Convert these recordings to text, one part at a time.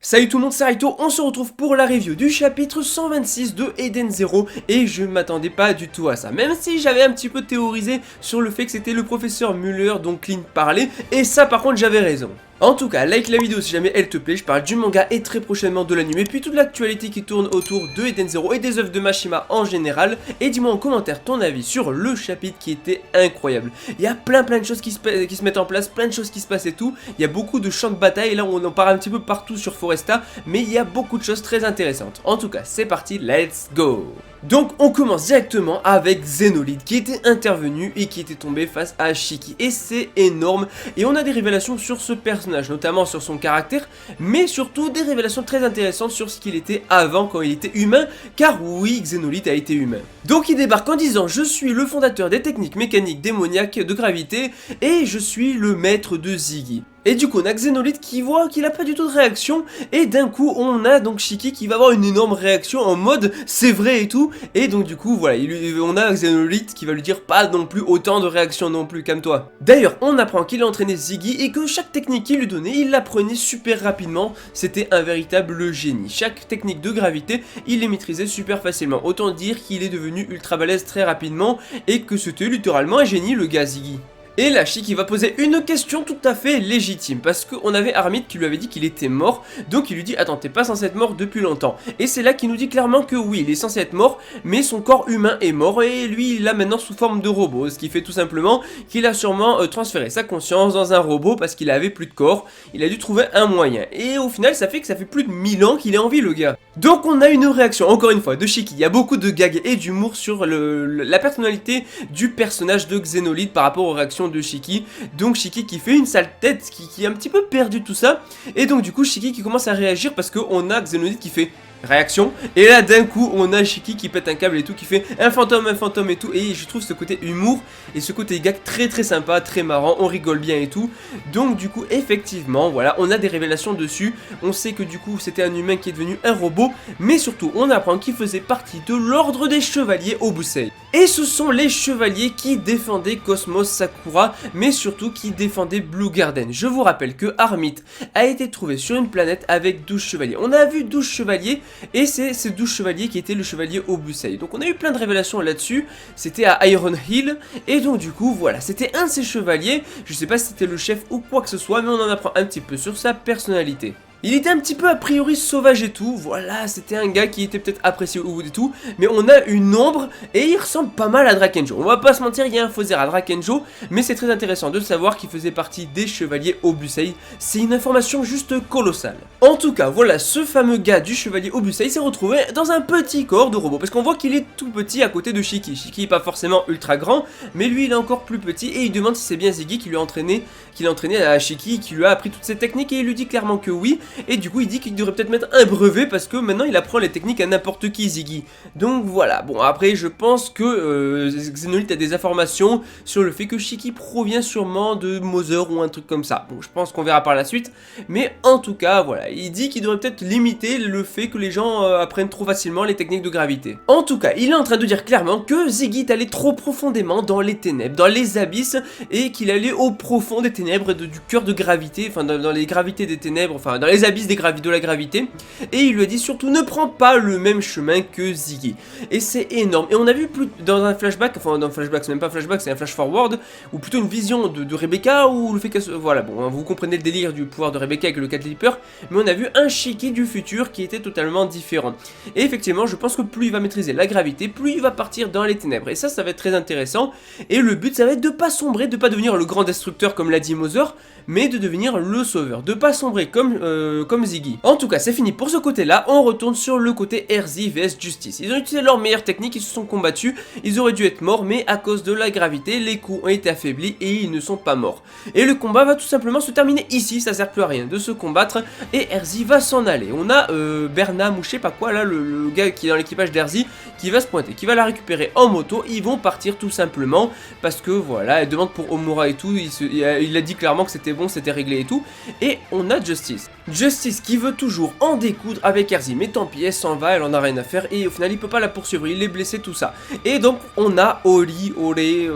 Salut tout le monde, c'est Raito, on se retrouve pour la review du chapitre 126 de Eden Zero et je m'attendais pas du tout à ça, même si j'avais un petit peu théorisé sur le fait que c'était le professeur Müller dont Clint parlait, et ça par contre j'avais raison. En tout cas, like la vidéo si jamais elle te plaît, je parle du manga et très prochainement de l'anime, et puis toute l'actualité qui tourne autour de Eden Zero et des œuvres de Mashima en général, et dis-moi en commentaire ton avis sur le chapitre qui était incroyable. Il y a plein de choses qui se mettent en place, plein de choses qui se passent et tout, il y a beaucoup de champs de bataille, et là on en parle un petit peu partout sur Foresta, mais il y a beaucoup de choses très intéressantes. En tout cas, c'est parti, let's go! Donc on commence directement avec Zenolith qui était intervenu et qui était tombé face à Shiki, et c'est énorme, et on a des révélations sur ce personnage, notamment sur son caractère, mais surtout des révélations très intéressantes sur ce qu'il était avant quand il était humain, car oui, Zenolith a été humain. Donc il débarque en disant: je suis le fondateur des techniques mécaniques démoniaques de gravité et je suis le maître de Ziggy. Et du coup on a Zenolith qui voit qu'il a pas du tout de réaction, et d'un coup on a donc Shiki qui va avoir une énorme réaction en mode c'est vrai et tout, et donc du coup voilà, on a Zenolith qui va lui dire pas non plus autant de réactions non plus, calme-toi. D'ailleurs on apprend qu'il a entraîné Ziggy et que chaque technique qu'il lui donnait il l'apprenait super rapidement, c'était un véritable génie. Chaque technique de gravité il les maîtrisait super facilement, autant dire qu'il est devenu ultra balèze très rapidement et que c'était littéralement un génie le gars Ziggy. Et là, Shiki va poser une question tout à fait légitime, parce qu'on avait Armid qui lui avait dit qu'il était mort, donc il lui dit: attends, t'es pas censé être mort depuis longtemps. Et c'est là qu'il nous dit clairement que oui, il est censé être mort, mais son corps humain est mort, et lui il l'a maintenant sous forme de robot, ce qui fait tout simplement qu'il a sûrement transféré sa conscience dans un robot parce qu'il avait plus de corps, il a dû trouver un moyen. Et au final, ça fait que ça fait plus de 1000 ans qu'il est en vie le gars. Donc on a une réaction, encore une fois, de Shiki. Il y a beaucoup de gags et d'humour sur la personnalité du personnage de Zenolith par rapport aux réactions de Shiki. Donc Shiki qui fait une sale tête, qui est un petit peu perdu tout ça. Et donc du coup Shiki qui commence à réagir parce qu'on a Zenolith qui fait réaction, et là d'un coup on a Shiki qui pète un câble et tout, qui fait un fantôme et tout, et je trouve ce côté humour et ce côté gag très sympa, très marrant, on rigole bien et tout. Donc du coup effectivement voilà, on a des révélations dessus, on sait que du coup c'était un humain qui est devenu un robot, mais surtout on apprend qu'il faisait partie de l'ordre des chevaliers Obusei. Et ce sont les chevaliers qui défendaient Cosmos Sakura, mais surtout qui défendaient Blue Garden. Je vous rappelle que Armid a été trouvé sur une planète avec 12 chevaliers. On a vu 12 chevaliers, et c'est ces 12 chevaliers qui étaient le chevalier Obusei. Donc on a eu plein de révélations là-dessus, c'était à Iron Hill, et donc du coup voilà, c'était un de ces chevaliers, je sais pas si c'était le chef ou quoi que ce soit, mais on en apprend un petit peu sur sa personnalité. Il était un petit peu a priori sauvage et tout, voilà, c'était un gars qui était peut-être apprécié au bout de tout, mais on a une ombre et il ressemble pas mal à Drakenjo. On va pas se mentir, il y a un faux à Drakenjo, mais c'est très intéressant de savoir qu'il faisait partie des chevaliers Obusei, c'est une information juste colossale. En tout cas, voilà, ce fameux gars du chevalier Obusei s'est retrouvé dans un petit corps de robot, parce qu'on voit qu'il est tout petit à côté de Shiki. Shiki est pas forcément ultra grand, mais lui il est encore plus petit, et il demande si c'est bien Ziggy qui lui a entraîné, à Shiki, qui lui a appris toutes ces techniques, et il lui dit clairement que oui. Et du coup il dit qu'il devrait peut-être mettre un brevet parce que maintenant il apprend les techniques à n'importe qui, Ziggy. Donc voilà, bon après je pense que Zenolith a des informations sur le fait que Shiki provient sûrement de Mother ou un truc comme ça. Bon je pense qu'on verra par la suite, mais en tout cas voilà, il dit qu'il devrait peut-être limiter le fait que les gens apprennent trop facilement les techniques de gravité. En tout cas il est en train de dire clairement que Ziggy est allé trop profondément dans les ténèbres, dans les abysses, et qu'il allait au profond des ténèbres du cœur de gravité, enfin dans les gravités des ténèbres, enfin dans les abysses de la gravité, et il lui a dit surtout ne prends pas le même chemin que Ziggy. Et c'est énorme, et on a vu plus dans un flashback, enfin dans un flashback, c'est même pas un flashback, c'est un flash forward, ou plutôt une vision de Rebecca, ou le fait qu'elle voilà, bon, vous comprenez le délire du pouvoir de Rebecca avec le Cat Leaper, mais on a vu un Shiki du futur qui était totalement différent. Et effectivement, je pense que plus il va maîtriser la gravité, plus il va partir dans les ténèbres, et ça va être très intéressant, et le but ça va être de pas sombrer, de pas devenir le grand destructeur comme l'a dit Mother, mais de devenir le sauveur, de pas sombrer comme Ziggy. En tout cas c'est fini pour ce côté là, on retourne sur le côté Erzi vs Justice. Ils ont utilisé leur meilleure technique, ils se sont combattus, ils auraient dû être morts, mais à cause de la gravité, les coups ont été affaiblis et ils ne sont pas morts. Et le combat va tout simplement se terminer ici, ça sert plus à rien de se combattre, et Erzi va s'en aller. On a Bernam ou je sais pas quoi là, le gars qui est dans l'équipage d'Erzi, qui va se pointer, qui va la récupérer en moto, ils vont partir tout simplement, parce que voilà, elle demande pour Omura et tout, il a dit clairement que c'était bon, c'était réglé et tout. Et on a Justice. Justice qui veut toujours en découdre avec Erzi, mais tant pis, elle s'en va, elle en a rien à faire, et au final il peut pas la poursuivre, il est blessé, tout ça. Et donc on a Oli, Olé,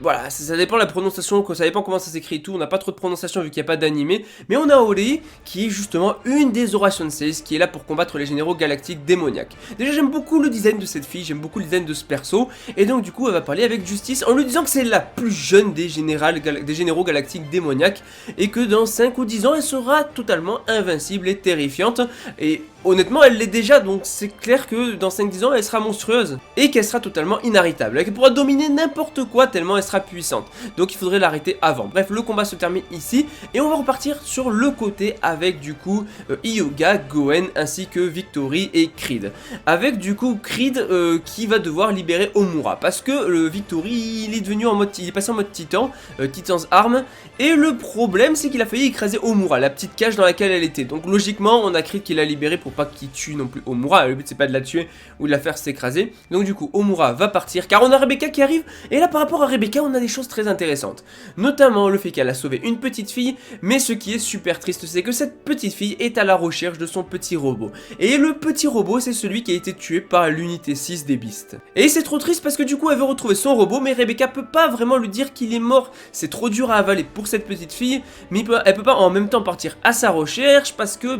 voilà, ça dépend de la prononciation, ça dépend comment ça s'écrit et tout, on n'a pas trop de prononciation vu qu'il n'y a pas d'animé, mais on a Olé qui est justement une des Oration 16 qui est là pour combattre les généraux galactiques démoniaques. Déjà j'aime beaucoup le design de cette fille, j'aime beaucoup le design de ce perso, et donc du coup elle va parler avec Justice en lui disant que c'est la plus jeune des généraux galactiques démoniaques, et que dans 5 ou 10 ans elle sera totalement invincible et terrifiante, et honnêtement elle l'est déjà, donc c'est clair que dans 5-10 ans elle sera monstrueuse, et qu'elle sera totalement inarrêtable, et qu'elle pourra dominer n'importe quoi tellement elle sera puissante, donc il faudrait l'arrêter avant. Bref, le combat se termine ici, et on va repartir sur le côté avec du coup Hyuga, Goen, ainsi que Victory et Creed. Avec du coup Creed qui va devoir libérer Omura, parce que le Victory il est devenu en mode, il est passé en mode titan, Titan's Arm, et le problème c'est qu'il a failli écraser Omura, la petite cage dans laquelle elle était, donc logiquement on a Creed qui l'a libéré pour pas qu'il tue non plus Omura, le but c'est pas de la tuer ou de la faire s'écraser, donc du coup Omura va partir, car on a Rebecca qui arrive, et là par rapport à Rebecca on a des choses très intéressantes, notamment le fait qu'elle a sauvé une petite fille, mais ce qui est super triste c'est que cette petite fille est à la recherche de son petit robot, et le petit robot c'est celui qui a été tué par l'unité 6 des Beasts, et c'est trop triste parce que du coup elle veut retrouver son robot, mais Rebecca peut pas vraiment lui dire qu'il est mort, c'est trop dur à avaler pour cette petite fille, mais elle peut pas en même temps partir à sa recherche parce que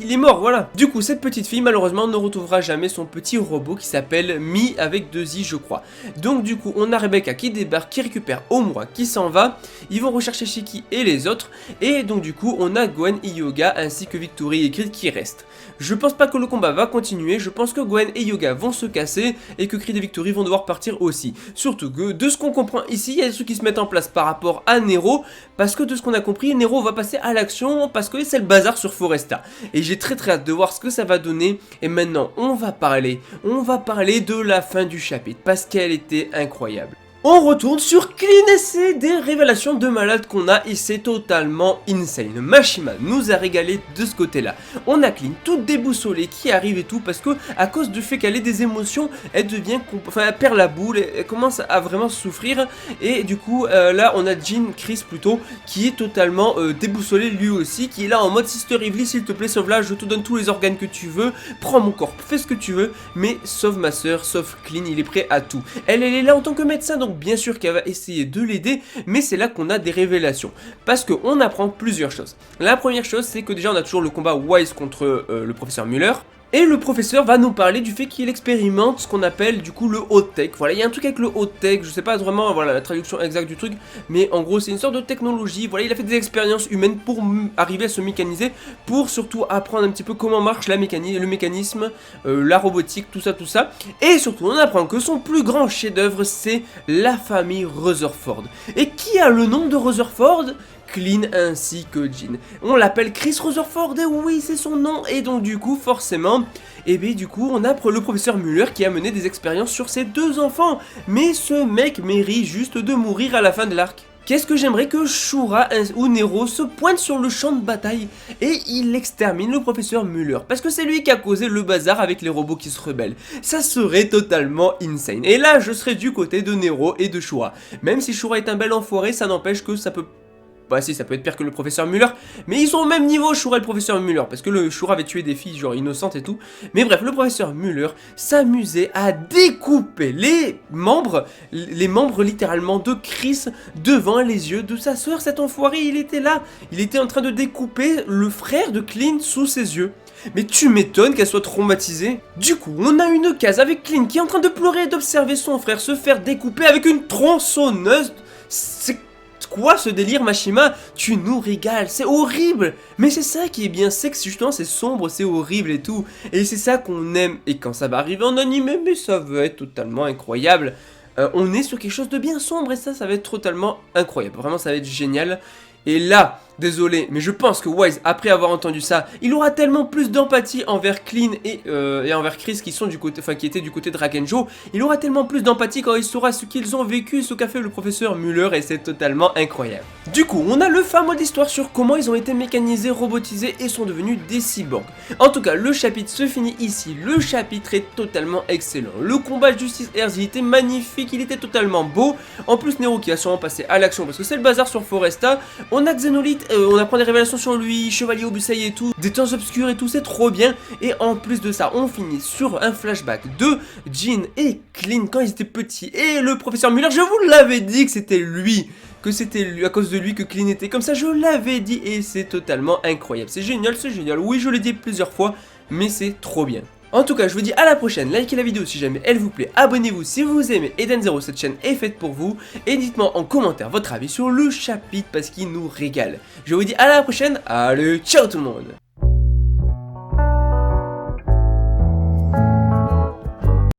il est mort, voilà. Du coup cette petite fille malheureusement ne retrouvera jamais son petit robot qui s'appelle Mi avec 2 i je crois. Donc du coup on a Rebecca qui débarque, qui récupère Omura, qui s'en va, ils vont rechercher Shiki et les autres, et donc du coup on a Gwen, Hyuga ainsi que Victory et Creed qui restent. Je pense pas que le combat va continuer, je pense que Gwen et Hyuga vont se casser et que Creed et Victory vont devoir partir aussi. Surtout que de ce qu'on comprend ici, il y a des trucs qui se mettent en place par rapport à Nero, parce que de ce qu'on a compris, Nero va passer à l'action parce que c'est le bazar sur Foresta. Et j'ai très hâte de voir ce que ça va donner. Et maintenant, on va parler de la fin du chapitre parce qu'elle était incroyable. On retourne sur Clean et c'est des révélations de malade qu'on a et c'est totalement insane. Mashima nous a régalé de ce côté-là. On a Clean toute déboussolée qui arrive et tout parce que à cause du fait qu'elle ait des émotions, elle devient, enfin elle perd la boule, elle commence à vraiment souffrir et du coup là on a Jin, Chris plutôt, qui est totalement déboussolé lui aussi, qui est là en mode Sister Evely s'il te plaît sauve-la, je te donne tous les organes que tu veux, prends mon corps, fais ce que tu veux, mais sauve ma soeur, sauve Clean, il est prêt à tout. Elle est là en tant que médecin donc bien sûr qu'elle va essayer de l'aider, mais c'est là qu'on a des révélations, parce qu'on apprend plusieurs choses. La première chose, c'est que déjà on a toujours le combat Wise contre le professeur Muller, et le professeur va nous parler du fait qu'il expérimente ce qu'on appelle du coup le haut-tech. Voilà, il y a un truc avec le haut-tech, je sais pas vraiment voilà, la traduction exacte du truc, mais en gros c'est une sorte de technologie. Voilà, il a fait des expériences humaines pour arriver à se mécaniser, pour surtout apprendre un petit peu comment marche le mécanisme, la robotique, tout ça. Et surtout on apprend que son plus grand chef-d'œuvre c'est la famille Rutherford. Et qui a le nom de Rutherford ? Clean ainsi que Jin. On l'appelle Chris Rutherford, et oui c'est son nom, et donc du coup forcément, et bien du coup on a le professeur Muller qui a mené des expériences sur ses 2 enfants, mais ce mec mérite juste de mourir à la fin de l'arc. Qu'est-ce que j'aimerais que Shura ou Nero se pointe sur le champ de bataille et il extermine le professeur Muller parce que c'est lui qui a causé le bazar avec les robots qui se rebellent. Ça serait totalement insane. Et là je serais du côté de Nero et de Shura. Même si Shura est un bel enfoiré, ça n'empêche que ça peut... Bah si, ça peut être pire que le professeur Muller, mais ils sont au même niveau, Shura et le professeur Muller, parce que le Shura avait tué des filles genre innocentes et tout. Mais bref, le professeur Muller s'amusait à découper les membres littéralement de Chris devant les yeux de sa soeur. Cet enfoiré, il était là, il était en train de découper le frère de Clint sous ses yeux. Mais tu m'étonnes qu'elle soit traumatisée. Du coup, on a une case avec Clint qui est en train de pleurer et d'observer son frère se faire découper avec une tronçonneuse. C'est quoi ce délire, Mashima? Tu nous régales, c'est horrible. Mais c'est ça qui est bien, c'est que justement c'est sombre, c'est horrible et tout. Et c'est ça qu'on aime. Et quand ça va arriver en animé, mais ça va être totalement incroyable. On est sur quelque chose de bien sombre et ça va être totalement incroyable. Vraiment, ça va être génial. Et là, désolé, mais je pense que Wise, après avoir entendu ça, il aura tellement plus d'empathie envers Clean et envers Chris qui sont du côté, qui étaient du côté de Rakenjo. Il aura tellement plus d'empathie quand il saura ce qu'ils ont vécu, ce qu'a fait le professeur Muller, et c'est totalement incroyable. Du coup, on a le fin mot d'histoire sur comment ils ont été mécanisés, robotisés et sont devenus des cyborgs. En tout cas, le chapitre se finit ici. Le chapitre est totalement excellent. Le combat Justice Erzi était magnifique, il était totalement beau. En plus, Nero qui a sûrement passé à l'action parce que c'est le bazar sur Foresta. On a Xenolite on apprend des révélations sur lui, chevalier Obusei et tout, des temps obscurs et tout, c'est trop bien. Et en plus de ça, on finit sur un flashback de Jin et Clint quand ils étaient petits. Et le professeur Muller, je vous l'avais dit que c'était lui, à cause de lui que Clint était comme ça, je l'avais dit et c'est totalement incroyable. C'est génial, oui je l'ai dit plusieurs fois, mais c'est trop bien. En tout cas, je vous dis à la prochaine, likez la vidéo si jamais elle vous plaît, abonnez-vous si vous aimez Eden Zero, cette chaîne est faite pour vous, et dites-moi en commentaire votre avis sur le chapitre parce qu'il nous régale. Je vous dis à la prochaine, allez, ciao tout le monde!